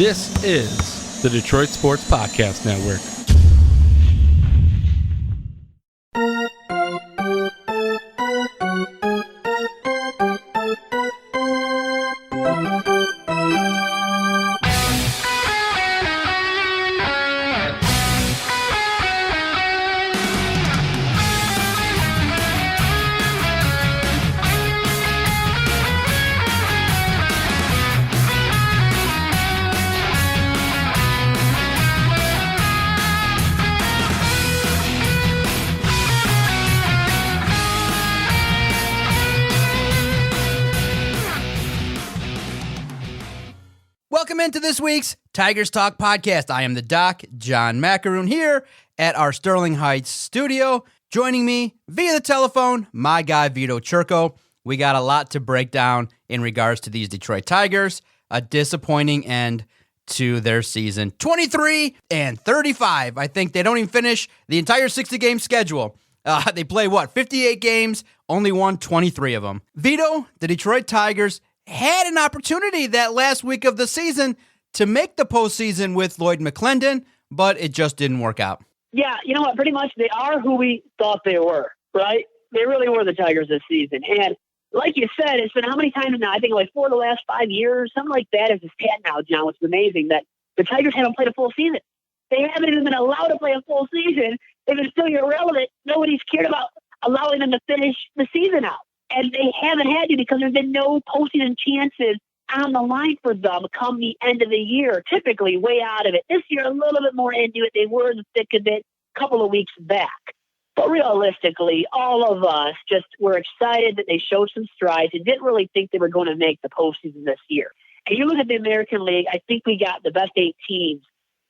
This is the Detroit Sports Podcast Network. Welcome into this week's Tigers Talk podcast. I am the Doc, John Macaroon, here at our Sterling Heights studio. Joining me via the telephone, my guy Vito Chirco. We got a lot to break down in regards to these Detroit Tigers. A disappointing end to their season. 23-35. I think they don't even finish the entire 60-game schedule. They play, 58 games, only won 23 of them. Vito, the Detroit Tigers had an opportunity that last week of the season to make the postseason with Lloyd McClendon, but it just didn't work out. Yeah, you know what? Pretty much they are who we thought they were, right? They really were the Tigers this season. And like you said, it's been how many times now? I think like 4 of the last 5 years, something like that is a stat now, John, which is amazing that the Tigers haven't played a full season. They haven't even been allowed to play a full season. They've been still irrelevant. Nobody's cared about allowing them to finish the season out. And they haven't had to because there's been no postseason chances on the line for them come the end of the year, typically way out of it. This year, a little bit more into it. They were in the thick of it a couple of weeks back. But realistically, all of us just were excited that they showed some strides and didn't really think they were going to make the postseason this year. And you look at the American League, I think we got the best 8 teams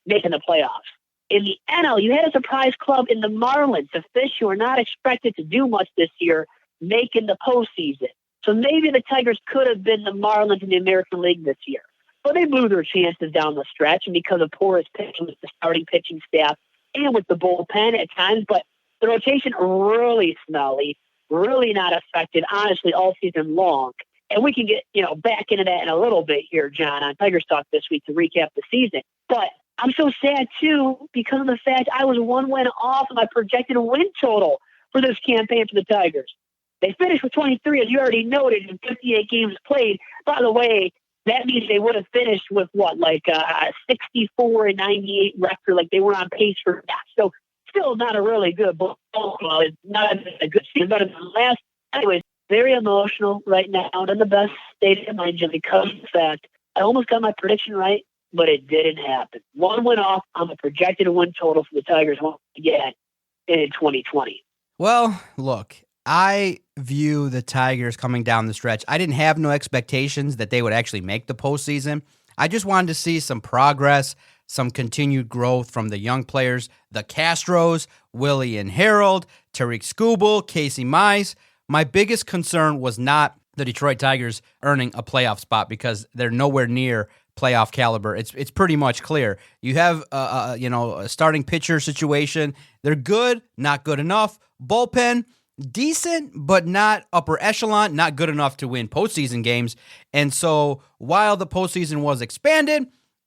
making the playoffs. In the NL, you had a surprise club in the Marlins, the Fish, who are not expected to do much this year, making the postseason. So maybe the Tigers could have been the Marlins in the American League this year. But they blew their chances down the stretch, and because of porous pitching with the starting pitching staff and with the bullpen at times. But the rotation really smelly, really not affected, honestly, all season long. And we can get, back into that in a little bit here, John, on Tigers Talk this week to recap the season. But I'm so sad, too, because of the fact I was 1 win off of my projected win total for this campaign for the Tigers. They finished with 23, as you already noted, in 58 games played. By the way, that means they would have finished with, 64-98 record, like they were on pace for that. So still not a really good ball club. It's not a good season, better than last. Anyways, very emotional right now, not in the best state of mind, Jim, because of the fact I almost got my prediction right, but it didn't happen. 1 went off on the projected win total for the Tigers once again in 2020. Well, look, I view the Tigers coming down the stretch. I didn't have no expectations that they would actually make the postseason. I just wanted to see some progress, some continued growth from the young players, the Castros, Willie and Harold, Tariq Skubal, Casey Mize. My biggest concern was not the Detroit Tigers earning a playoff spot because they're nowhere near playoff caliber. It's pretty much clear. You have a starting pitcher situation. They're good, not good enough. Bullpen, decent, but not upper echelon, not good enough to win postseason games. And so while the postseason was expanded,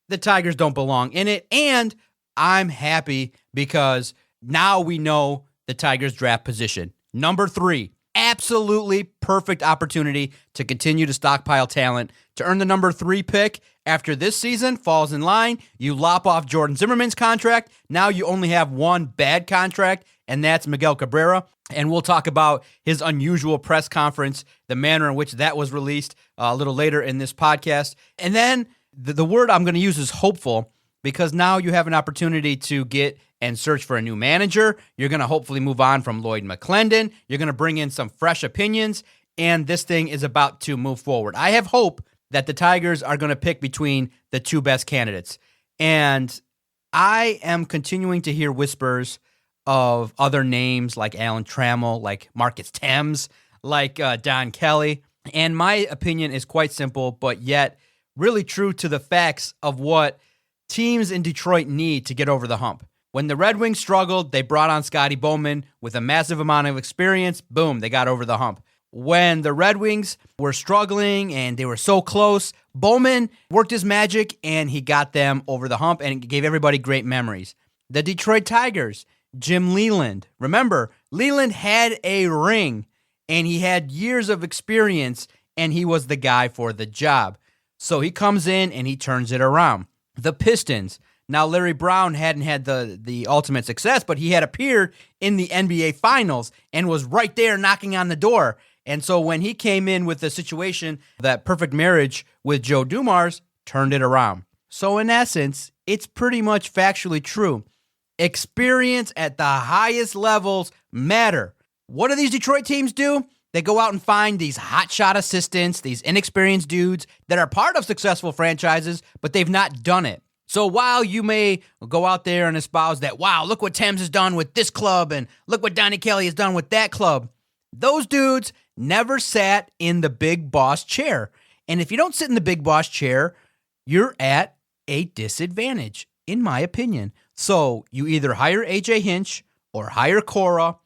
the Tigers don't belong in it. And I'm happy because now we know the Tigers draft position. Number 3, absolutely perfect opportunity to continue to stockpile talent. To earn the number 3 pick after this season falls in line. You lop off Jordan Zimmerman's contract. Now you only have one bad contract, and that's Miguel Cabrera. And we'll talk about his unusual press conference, the manner in which that was released a little later in this podcast. And then the word I'm going to use is hopeful, because now you have an opportunity to get and search for a new manager. You're going to hopefully move on from Lloyd McClendon. You're going to bring in some fresh opinions, and this thing is about to move forward. I have hope that the Tigers are going to pick between the 2 best candidates. And I am continuing to hear whispers of other names like Alan Trammell, like Marcus Thames, like Don Kelly. And my opinion is quite simple, but yet really true to the facts of what teams in Detroit need to get over the hump. When the Red Wings struggled, they brought on Scotty Bowman with a massive amount of experience. Boom, they got over the hump. when the Red Wings were struggling and they were so close, Bowman worked his magic and he got them over the hump and gave everybody great memories. The Detroit Tigers, Jim Leland. Remember, Leland had a ring and he had years of experience and he was the guy for the job. So he comes in and he turns it around. The Pistons. Now, Larry Brown hadn't had the ultimate success, but he had appeared in the NBA Finals and was right there knocking on the door. And so when he came in with the situation, that perfect marriage with Joe Dumars turned it around. So in essence, it's pretty much factually true. Experience at the highest levels matter. What do these Detroit teams do? They go out and find these hotshot assistants, these inexperienced dudes that are part of successful franchises, but they've not done it. So while you may go out there and espouse that, wow, look what Thames has done with this club and look what Donnie Kelly has done with that club, those dudes never sat in the big boss chair. And if you don't sit in the big boss chair, you're at a disadvantage, in my opinion. So you either hire AJ Hinch or hire Cora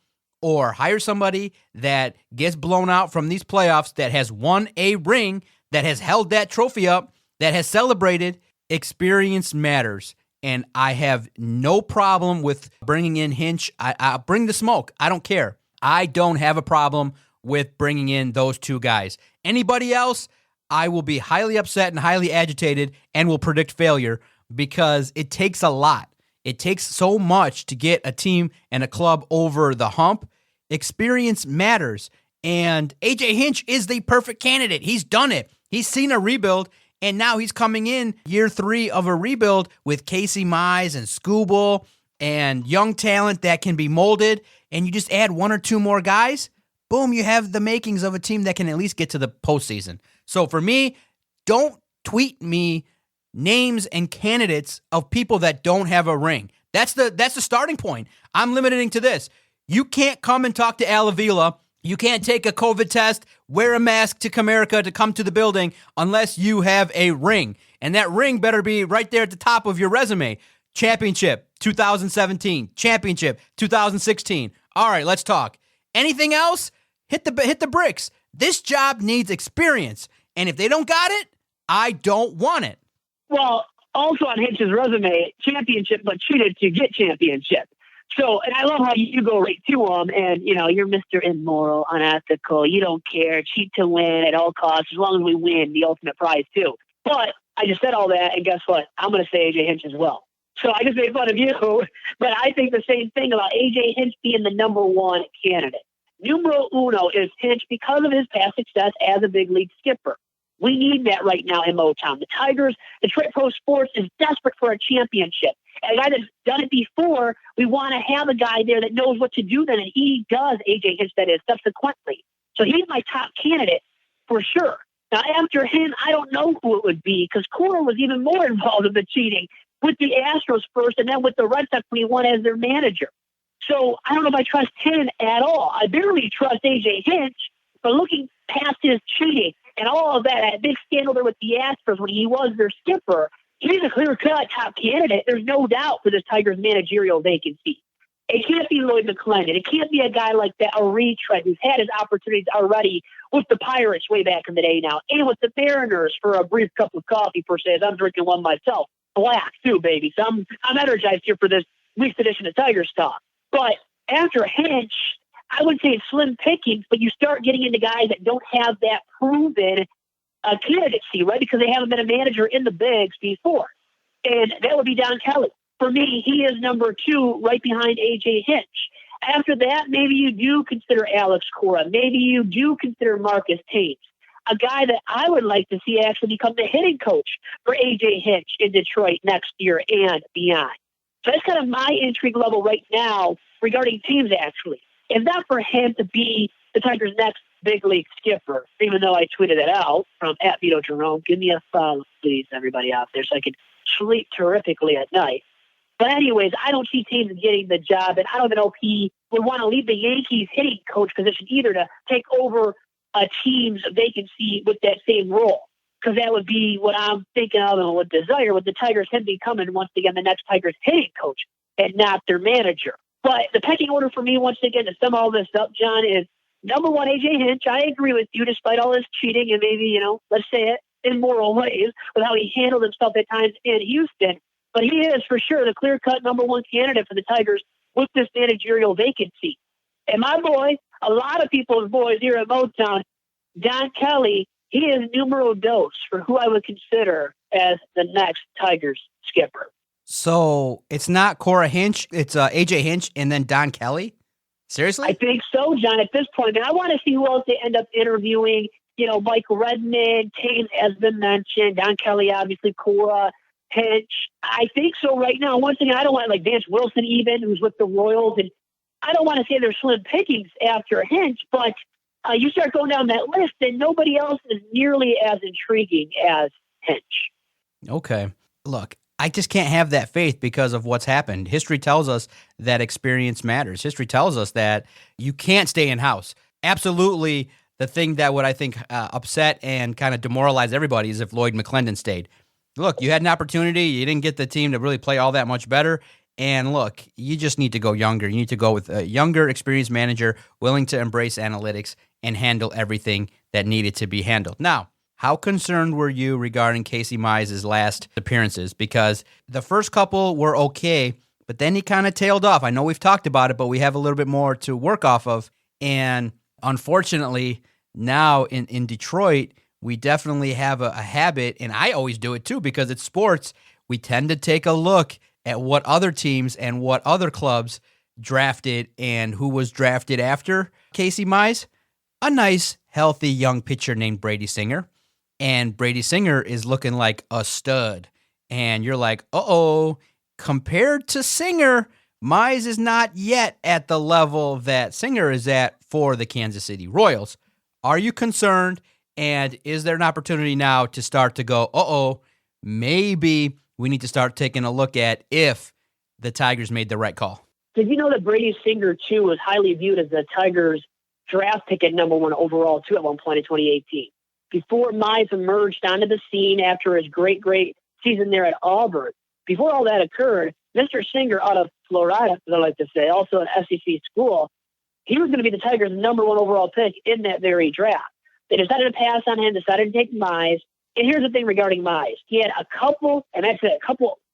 or hire somebody that gets blown out from these playoffs that has won a ring, that has held that trophy up, that has celebrated. Experience matters. And I have no problem with bringing in Hinch. I'll bring the smoke. I don't care. I don't have a problem with bringing in those two guys. Anybody else, I will be highly upset and highly agitated and will predict failure because it takes a lot. It takes so much to get a team and a club over the hump. Experience matters. And AJ Hinch is the perfect candidate. He's done it. He's seen a rebuild, and now he's coming in year 3 of a rebuild with Casey Mize and Skubal and young talent that can be molded, and you just add 1 or 2 more guys, boom, you have the makings of a team that can at least get to the postseason. So for me, don't tweet me names and candidates of people that don't have a ring. That's the starting point. I'm limiting to this. You can't come and talk to Al Avila. You can't take a COVID test, wear a mask to Comerica to come to the building unless you have a ring. And that ring better be right there at the top of your resume. Championship 2017, championship 2016. All right, let's talk. Anything else? Hit the bricks. This job needs experience. And if they don't got it, I don't want it. Well, also on Hinch's resume, championship, but cheated to get championship. So, and I love how you go right to him and, you're Mr. Immoral, unethical. You don't care. Cheat to win at all costs, as long as we win the ultimate prize too. But I just said all that, and guess what? I'm going to say AJ Hinch as well. So I just made fun of you, but I think the same thing about AJ Hinch being the number 1 candidate. Numero uno is Hinch because of his past success as a big league skipper. We need that right now in Motown. The Tigers, Detroit Pro Sports is desperate for a championship. And a guy that's done it before, we want to have a guy there that knows what to do then, and he does, AJ Hinch, that is, subsequently. So he's my top candidate for sure. Now, after him, I don't know who it would be because Cora was even more involved in the cheating with the Astros first and then with the Red Sox when he won as their manager. So I don't know if I trust him at all. I barely trust AJ Hinch, but looking past his cheating and all of that big scandal there with the Astros when he was their skipper, he's a clear-cut top candidate. There's no doubt for this Tigers managerial vacancy. It can't be Lloyd McClendon. It can't be a guy like that, a retread who's had his opportunities already with the Pirates way back in the day now, and with the Mariners for a brief cup of coffee, per se, as I'm drinking one myself. Black, too, baby. So I'm energized here for this week's edition of Tigers Talk. But after Hinch, I would say it's slim pickings, but you start getting into guys that don't have that proven candidacy, right? Because they haven't been a manager in the bigs before. And that would be Don Kelly. For me, he is number 2 right behind AJ Hinch. After that, maybe you do consider Alex Cora. Maybe you do consider Marcus Thames, a guy that I would like to see actually become the hitting coach for AJ Hinch in Detroit next year and beyond. So that's kind of my intrigue level right now regarding teams, actually. If not for him to be the Tigers' next big league skipper, even though I tweeted it out from @Vito Jerome, give me a follow, please, everybody out there, so I can sleep terrifically at night. But anyways, I don't see teams getting the job, and I don't even know if he would want to leave the Yankees hitting coach position either to take over a team's vacancy with that same role, because that would be what I'm thinking of and would desire with the Tigers, him becoming once again the next Tigers hitting coach and not their manager. But the pecking order for me, once again, to sum all this up, John, is Number one, AJ Hinch. I agree with you, despite all his cheating and maybe, let's say it, immoral ways with how he handled himself at times in Houston. But he is for sure the clear-cut number one candidate for the Tigers with this managerial vacancy. And my boy, a lot of people's boys here at Motown, Don Kelly, he is numero dos for who I would consider as the next Tigers skipper. So it's not Cora Hinch, it's AJ Hinch and then Don Kelly? Seriously? I think so, John, at this point. Man, I want to see who else they end up interviewing. Mike Redmond, Taves has been mentioned, Don Kelly, obviously, Cora Hinch. I think so right now. Once again, I don't want Vance Wilson even, who's with the Royals, and I don't want to say there's slim pickings after Hinch, but you start going down that list, and nobody else is nearly as intriguing as Hinch. Okay. Look, I just can't have that faith because of what's happened. History tells us that experience matters. History tells us that you can't stay in-house. Absolutely, the thing that would, I think, upset and kind of demoralize everybody is if Lloyd McClendon stayed. Look, you had an opportunity. You didn't get the team to really play all that much better. And look, you just need to go younger. You need to go with a younger, experienced manager willing to embrace analytics and handle everything that needed to be handled. Now, how concerned were you regarding Casey Mize' last appearances? Because the first couple were okay, but then he kind of tailed off. I know we've talked about it, but we have a little bit more to work off of. And unfortunately, now in Detroit, we definitely have a habit, and I always do it too because it's sports. We tend to take a look at what other teams and what other clubs drafted and who was drafted after Casey Mize. A nice, healthy young pitcher named Brady Singer. And Brady Singer is looking like a stud. And you're like, uh-oh, compared to Singer, Mize is not yet at the level that Singer is at for the Kansas City Royals. Are you concerned? And is there an opportunity now to start to go, uh-oh, maybe we need to start taking a look at if the Tigers made the right call? Did you know that Brady Singer, too, was highly viewed as the Tigers' draft pick at number one overall, too, at one point in 2018? Before Mize emerged onto the scene after his great season there at Auburn, before all that occurred, Mr. Singer out of Florida, as I like to say, also an SEC school, he was going to be the Tigers' number one overall pick in that very draft. They decided to pass on him, decided to take Mize. And here's the thing regarding Mize. He had a couple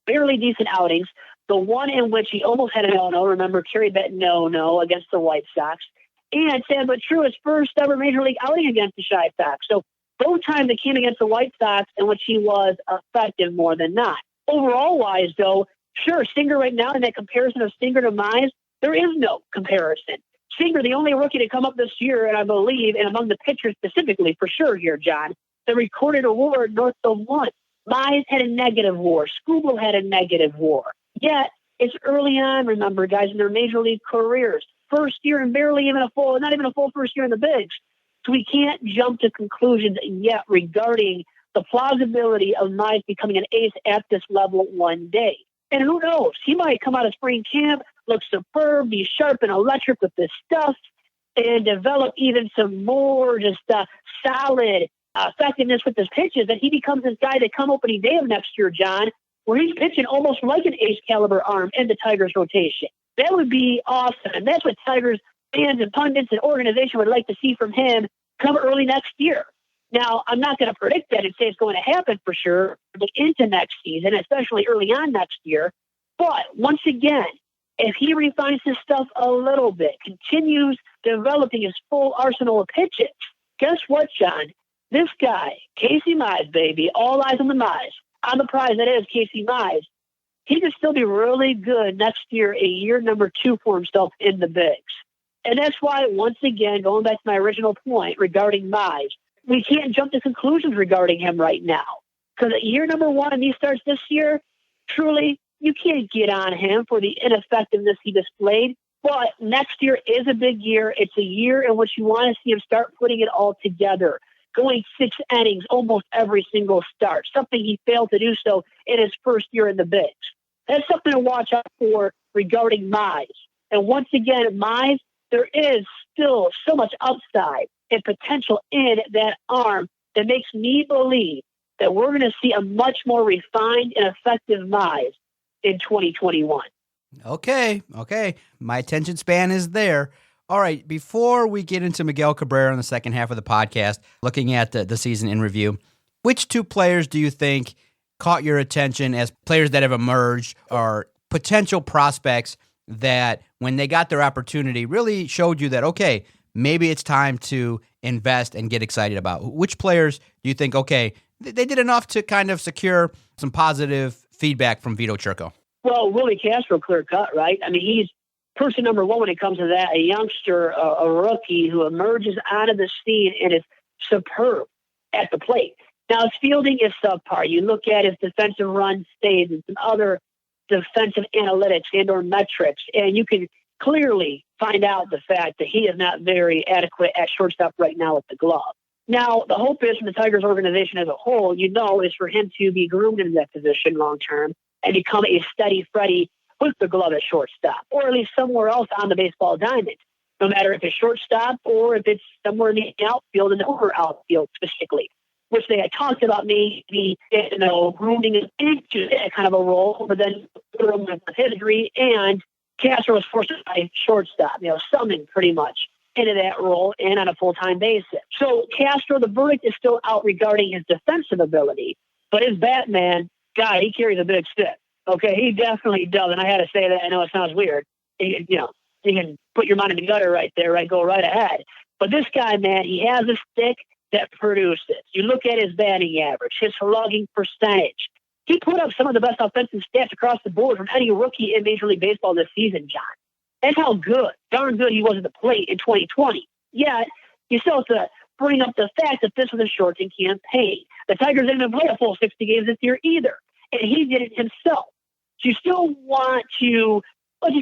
fairly decent outings. The one in which he almost had a no-no, remember, carried that no-no against the White Sox. And sad but true, his first ever Major League outing against the Chi Sox. So both times it came against the White Sox in which he was effective more than not. Overall-wise, though, sure, Singer right now, in that comparison of Singer to Mize, there is no comparison. Singer, the only rookie to come up this year, and I believe, and among the pitchers specifically, for sure here, John, the recorded award north of one. Mize had a negative WAR. Skubal had a negative WAR. Yet, it's early on, remember, guys, in their Major League careers. First year and barely even not even a full first year in the bigs. So we can't jump to conclusions yet regarding the plausibility of Mize becoming an ace at this level one day. And who knows? He might come out of spring camp, look superb, be sharp and electric with this stuff, and develop even some more just solid effectiveness with his pitches, that he becomes this guy that come opening day of next year, John, where he's pitching almost like an ace caliber arm in the Tigers rotation. That would be awesome. And that's what Tigers fans and pundits and organization would like to see from him come early next year. Now, I'm not going to predict that and say it's going to happen for sure into next season, especially early on next year. But once again, if he refines his stuff a little bit, continues developing his full arsenal of pitches, guess what, John? This guy, Casey Mize, baby, all eyes on the Mize, on the prize that is Casey Mize, he could still be really good next year, a year number 2 for himself in the bigs. And that's why, once again, going back to my original point regarding Mize, we can't jump to conclusions regarding him right now. Because at year number 1 and he starts this year, truly, you can't get on him for the ineffectiveness he displayed. But next year is a big year. It's a year in which you want to see him start putting it all together, going 6 innings almost every single start, something he failed to do so in his first year in the bigs. That's something to watch out for regarding Mize. And once again, Mize, there is still so much upside and potential in that arm that makes me believe that we're going to see a much more refined and effective Mize in 2021. Okay. My attention span is there. All right, before we get into Miguel Cabrera in the second half of the podcast, looking at the season in review, which two players do you think caught your attention as players that have emerged or potential prospects that when they got their opportunity really showed you that, okay, maybe it's time to invest and get excited about? Which players do you think, okay, they did enough to kind of secure some positive feedback from Vito Chirco? Well, Willie Castro, clear cut, right? I mean, he's person number one when it comes to that, a youngster, a rookie who emerges out of the scene and is superb at the plate. Now, his fielding is subpar. You look at his defensive run saves and some other defensive analytics and or metrics, and you can clearly find out the fact that he is not very adequate at shortstop right now with the glove. Now, the hope is from the Tigers organization as a whole, is for him to be groomed into that position long term and become a steady Freddie with the glove at shortstop, or at least somewhere else on the baseball diamond, no matter if it's shortstop or if it's somewhere in the outfield and over outfield specifically, which they had talked about maybe, grooming him into that kind of a role, but then with his degree, and Castro was forced to play shortstop, summoned pretty much into that role and on a full-time basis. So Castro, the verdict is still out regarding his defensive ability, but his bat, man, God, he carries a big stick. Okay, he definitely does, and I had to say that. I know it sounds weird. You can put your mind in the gutter right there, right? Go right ahead. But this guy, man, he has a stick that produces. You look at his batting average, his slugging percentage. He put up some of the best offensive stats across the board from any rookie in Major League Baseball this season, John. That's how darn good he was at the plate in 2020. Yet, you still have to bring up the fact that this was a shortened campaign. The Tigers didn't even play a full 60 games this year either, and he did it himself. So you still want to, you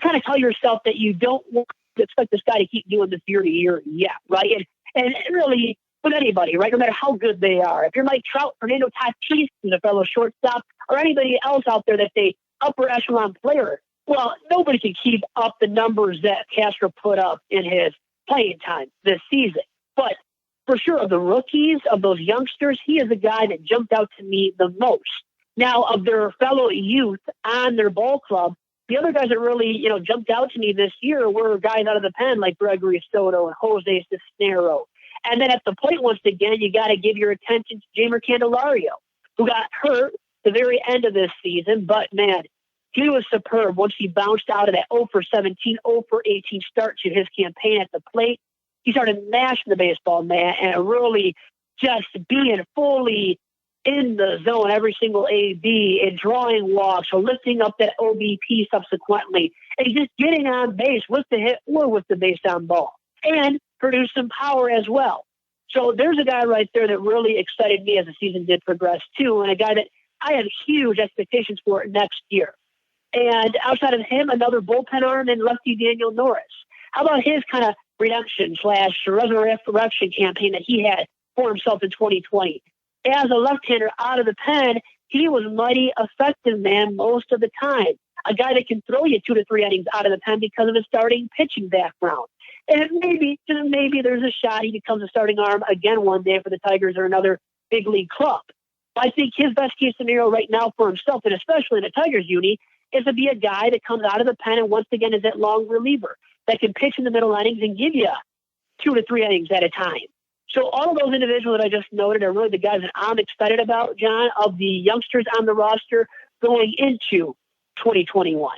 kind of tell yourself that you don't want to expect this guy to keep doing this year to year, right? And really, with anybody, right, no matter how good they are. If you're Mike Trout, Fernando Tatis, who's a fellow shortstop, or anybody else out there that's a upper echelon player, well, nobody can keep up the numbers that Castro put up in his playing time this season. But for sure, of the rookies, of those youngsters, he is the guy that jumped out to me the most. Now, of their fellow youth on their ball club, the other guys that really, jumped out to me this year were guys out of the pen like Gregory Soto and Jose Cisnero. And then at the plate, once again, you got to give your attention to Jamer Candelario, who got hurt the very end of this season. But, man, he was superb once he bounced out of that 0 for 17, 0 for 18 start to his campaign at the plate. He started mashing the baseball, man, and really just being fully in the zone, every single AB, and drawing walks or lifting up that OBP subsequently, and just getting on base with the hit or with the base on ball, and produce some power as well. So there's a guy right there that really excited me as the season did progress too, and a guy that I have huge expectations for next year. And outside of him, another bullpen arm in lefty Daniel Norris. How about his kind of redemption/resurrection campaign that he had for himself in 2020? As a left-hander out of the pen, he was mighty effective, man, most of the time. A guy that can throw you 2 to 3 innings out of the pen because of his starting pitching background. And maybe there's a shot he becomes a starting arm again one day for the Tigers or another big league club. I think his best case scenario right now for himself, and especially in the Tigers uni, is to be a guy that comes out of the pen and once again is that long reliever that can pitch in the middle innings and give you 2 to 3 innings at a time. So all of those individuals that I just noted are really the guys that I'm excited about, John, of the youngsters on the roster going into 2021.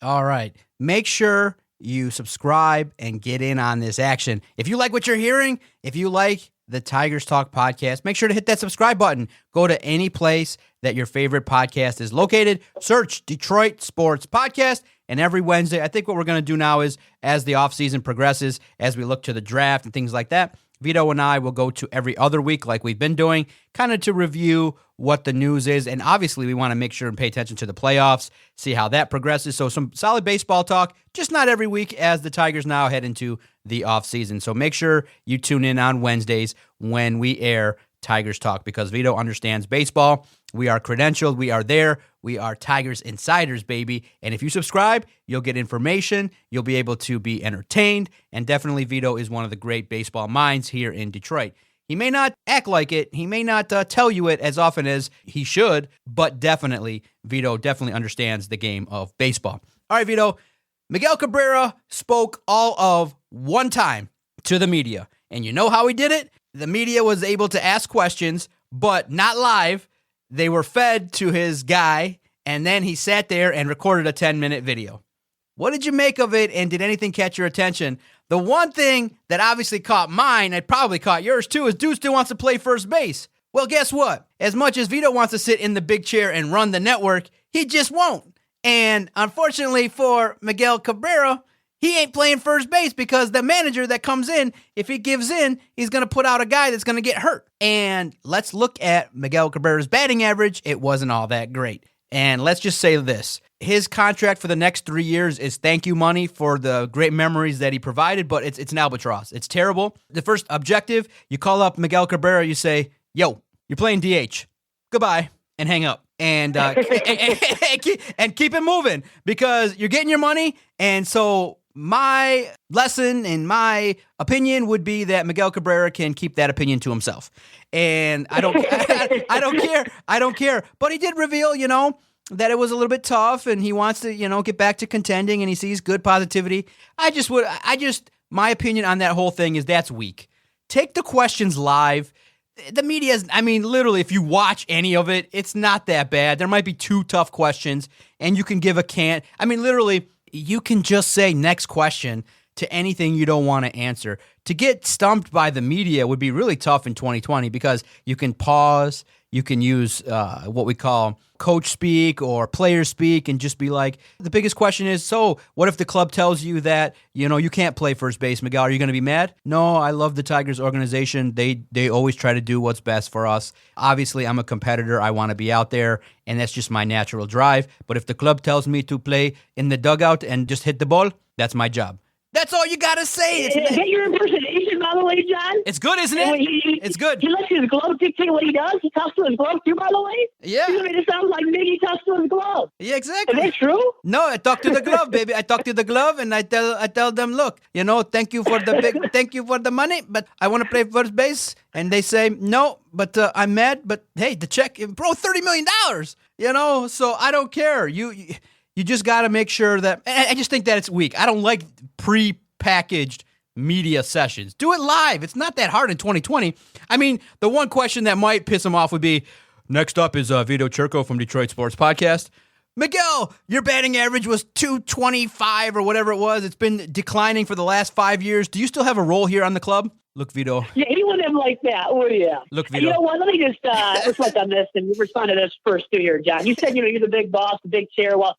All right. Make sure you subscribe and get in on this action. If you like what you're hearing, if you like the Tigers Talk podcast, make sure to hit that subscribe button. Go to any place that your favorite podcast is located. Search Detroit Sports Podcast. And every Wednesday, I think what we're going to do now is, as the offseason progresses, as we look to the draft and things like that, Vito and I will go to every other week like we've been doing, kind of to review what the news is. And obviously, we want to make sure and pay attention to the playoffs, see how that progresses. So some solid baseball talk, just not every week as the Tigers now head into the offseason. So make sure you tune in on Wednesdays when we air Tigers Talk, because Vito understands baseball. We are credentialed. We are there. We are Tigers insiders, baby. And if you subscribe, you'll get information. You'll be able to be entertained. And definitely Vito is one of the great baseball minds here in Detroit. He may not act like it. He may not tell you it as often as he should, but definitely, Vito definitely understands the game of baseball. All right, Vito. Miguel Cabrera spoke all of one time to the media. And you know how he did it? The media was able to ask questions, but not live. They were fed to his guy, and then he sat there and recorded a 10-minute video. What did you make of it, and did anything catch your attention? The one thing that obviously caught mine, it probably caught yours too, is dude still wants to play first base. Well, guess what? As much as Vito wants to sit in the big chair and run the network, he just won't. And unfortunately for Miguel Cabrera, he ain't playing first base because the manager that comes in, if he gives in, he's going to put out a guy that's going to get hurt. And let's look at Miguel Cabrera's batting average. It wasn't all that great. And let's just say this. His contract for the next 3 years is thank you money for the great memories that he provided, but it's an albatross. It's terrible. The first objective, you call up Miguel Cabrera, you say, yo, you're playing DH. Goodbye, and hang up. And and keep it moving because you're getting your money. And so my lesson and my opinion would be that Miguel Cabrera can keep that opinion to himself. And I don't care. But he did reveal, that it was a little bit tough and he wants to, get back to contending and he sees good positivity. My opinion on that whole thing is that's weak. Take the questions live. The media is, literally, if you watch any of it, it's not that bad. There might be 2 tough questions and you can give a can't. Literally, you can just say next question to anything you don't want to answer. To get stumped by the media would be really tough in 2020 because you can pause, you can use what we call coach speak or player speak and just be like, the biggest question is, so what if the club tells you that, you can't play first base, Miguel? Are you going to be mad? No, I love the Tigers organization. They always try to do what's best for us. Obviously, I'm a competitor. I want to be out there, and that's just my natural drive. But if the club tells me to play in the dugout and just hit the ball, that's my job. That's all you got to say. Is that your impersonation, by the way, John? It's good, isn't it? It's good. He lets his glove dictate what he does. He talks to his glove, too, by the way? Yeah. It sounds like Miggy talks to his glove. Yeah, exactly. Is that true? No, I talk to the glove, baby. I talk to the glove, and I tell them, look, thank you for the money, but I want to play first base. And they say, no, but I'm mad. But, hey, the check, bro, $30 million, so I don't care. You just got to make sure that – I just think that it's weak. I don't like pre-packaged media sessions. Do it live. It's not that hard in 2020. The one question that might piss him off would be, next up is Vito Chirco from Detroit Sports Podcast. Miguel, your batting average was .225 or whatever it was. It's been declining for the last 5 years. Do you still have a role here on the club? Look, Vito. Yeah, he wouldn't have like that, would you? Look, Vito. You know what? Let me just reflect on this and respond to this first too here, John. You said, you're the big boss, the big chair. Well,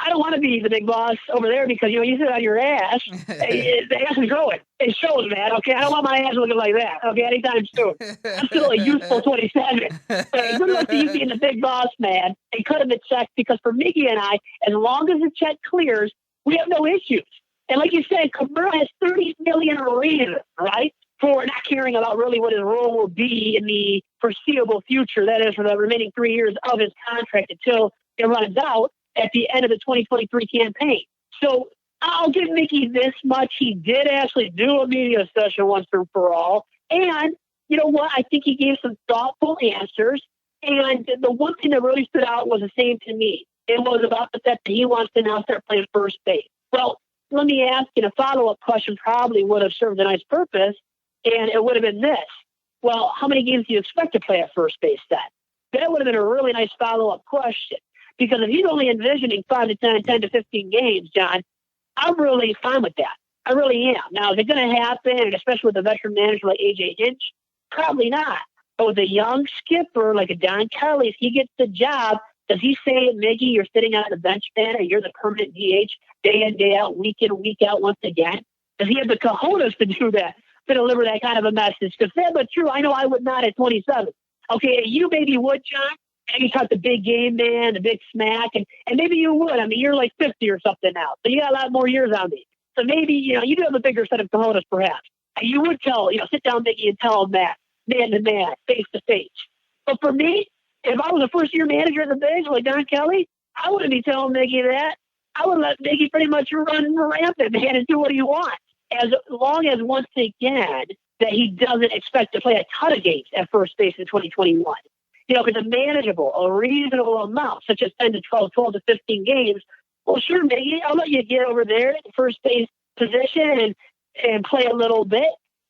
I don't want to be the big boss over there because, you sit on your ass. The ass is growing. It shows, man. Okay, I don't want my ass looking like that. Okay, anytime soon. I'm still a youthful 27. Hey, good luck to you being the big boss, man. And cut him the check because for Miggy and I, as long as the check clears, we have no issues. And like you said, Cabrera has 30 million reasons, right, for not caring about really what his role will be in the foreseeable future. That is for the remaining 3 years of his contract until it runs out at the end of the 2023 campaign. So I'll give Miggy this much. He did actually do a media session once and for all. And you know what? I think he gave some thoughtful answers. And the one thing that really stood out was the same to me. It was about the fact that he wants to now start playing first base. Well, let me ask you, a follow-up question probably would have served a nice purpose. And it would have been this. Well, how many games do you expect to play at first base then? That would have been a really nice follow-up question. Because if he's only envisioning 5 to 10, 10 to 15 games, John, I'm really fine with that. I really am. Now, is it going to happen, and especially with a veteran manager like A.J. Hinch? Probably not. But with a young skipper like a Don Kelly, if he gets the job, does he say, Miggy, you're sitting on the bench, man, and you're the permanent DH day in, day out, week in, week out once again? Does he have the cojones to do that, to deliver that kind of a message? Because sad but true, I know I would not at 27. Okay, you maybe would, John. And you talk the big game, man, the big smack, and maybe you would. You're like 50 or something now, so you got a lot more years on me. So maybe, you do have a bigger set of cojones, perhaps. And you would tell, sit down, Miggy, and tell him that, man to man, face to face. But for me, if I was a first-year manager in the bigs like Don Kelly, I wouldn't be telling Miggy that. I would let Miggy pretty much run rampant, man, and do what he wants. As long as, once again, that he doesn't expect to play a ton of games at first base in 2021. If it's a manageable, a reasonable amount, such as 10 to 12 to 15 games, well, sure, Miggy, I'll let you get over there at the first base position, and and play a little bit.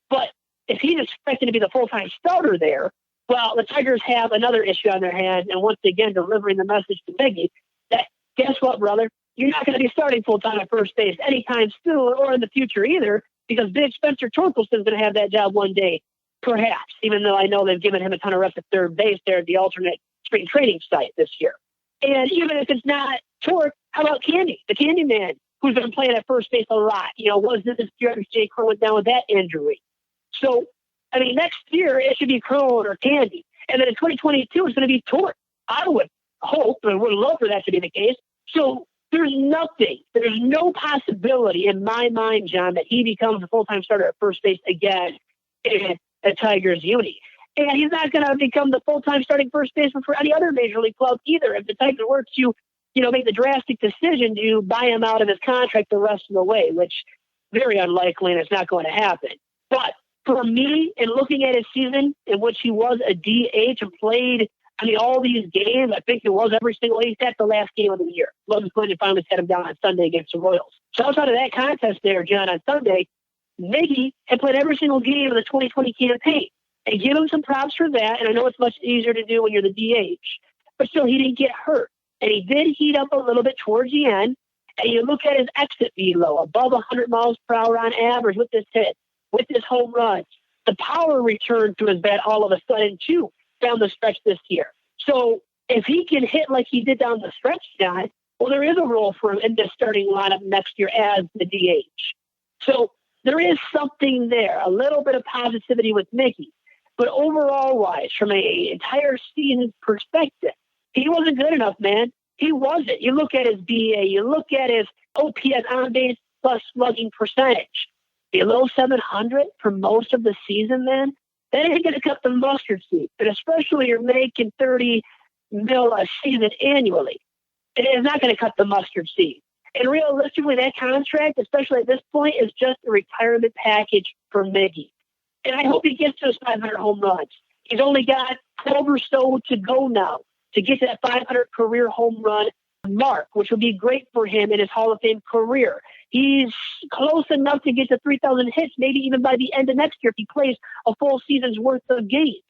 But if he's expected to be the full-time starter there, well, the Tigers have another issue on their hands, and once again, delivering the message to Miggy that, guess what, brother? You're not going to be starting full-time at first base anytime soon or in the future either, because big Spencer Torkelson's going to have that job one day, perhaps, even though I know they've given him a ton of reps at third base there at the alternate spring training site this year. And even if it's not Tork, how about Candy, the Candy Man, who's been playing at first base a lot? Was this year after Jay Crone went down with that injury? So, I mean, next year it should be Crone or Candy. And then in 2022, it's going to be Tork. I would hope and would love for that to be the case. So there's no possibility in my mind, John, that he becomes a full-time starter at first base again in a Tigers uni. And he's not going to become the full-time starting first baseman for any other major league club either. If the Tigers were to, make the drastic decision to buy him out of his contract the rest of the way, which very unlikely and it's not going to happen. But for me, in looking at his season in which he was a DH and played, all these games, I think it was every single, he sat the last game of the year. Logan Clinton finally set him down on Sunday against the Royals. So outside of that contest there, John, on Sunday, Miggy had played every single game of the 2020 campaign. And give him some props for that. And I know it's much easier to do when you're the DH, but still he didn't get hurt. And he did heat up a little bit towards the end. And you look at his exit velo, above 100 miles per hour on average with this hit, with this home run. The power returned to his bat all of a sudden, too, down the stretch this year. So if he can hit like he did down the stretch, John, well, there is a role for him in the starting lineup next year as the DH. So there is something there, a little bit of positivity with Miggy. But overall-wise, from an entire season perspective, he wasn't good enough, man. He wasn't. You look at his BA, you look at his OPS on-base plus slugging percentage. Below 700 for most of the season, man, that ain't going to cut the mustard seed. And especially you're making $30 million a season annually. It is not going to cut the mustard seed. And realistically, that contract, especially at this point, is just a retirement package for Miggy. And I hope he gets to his 500 home runs. He's only got 12 or so to go now to get to that 500 career home run mark, which will be great for him in his Hall of Fame career. He's close enough to get to 3,000 hits, maybe even by the end of next year if he plays a full season's worth of games.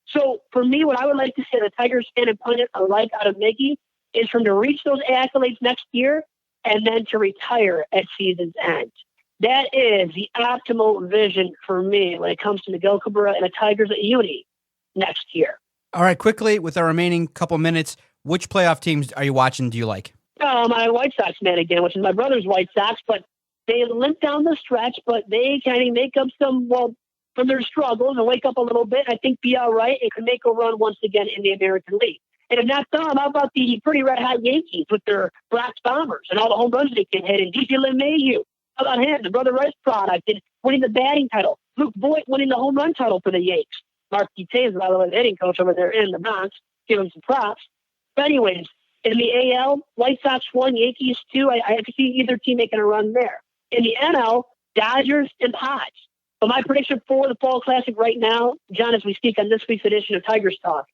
So for me, what I would like to see the Tigers fan and pundit alike out of Miggy is for him to reach those accolades next year and then to retire at season's end. That is the optimal vision for me when it comes to Miguel Cabrera and the Tigers at uni next year. All right, quickly, with our remaining couple minutes, which playoff teams are you watching? Do you like? I'm a White Sox man again, which is my brother's White Sox, but they limp down the stretch, but they kind of make up from their struggles and wake up a little bit. I think be all right and can make a run once again in the American League. And if not them, how about the pretty red-hot Yankees with their Bronx Bombers and all the home runs they can hit, and DJ LeMahieu? How about him, the Brother Rice product, and winning the batting title? Luke Voigt winning the home run title for the Yanks. Mark Tays, by the way, the hitting coach over there in the Bronx. Give him some props. But anyways, in the AL, White Sox 1, Yankees 2. I have to see either team making a run there. In the NL, Dodgers and Padres. But my prediction for the Fall Classic right now, John, as we speak on this week's edition of Tigers Talk,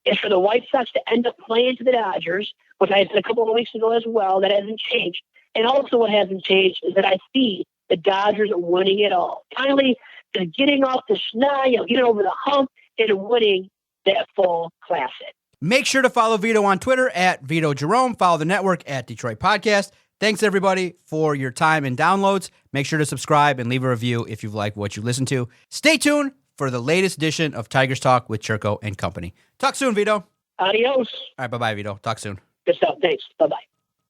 is for the White Sox to end up playing to the Dodgers, which I said a couple of weeks ago as well. That hasn't changed. And also what hasn't changed is that I see the Dodgers winning it all. Finally, they're getting off the schneid, getting over the hump, and winning that Fall Classic. Make sure to follow Vito on Twitter at Vito Jerome. Follow the network at Detroit Podcast. Thanks, everybody, for your time and downloads. Make sure to subscribe and leave a review if you've liked what you listened to. Stay tuned for the latest edition of Tigers Talk with Chirco and Company. Talk soon, Vito. Adios. All right, bye-bye, Vito. Talk soon. Good stuff. Thanks. Bye-bye.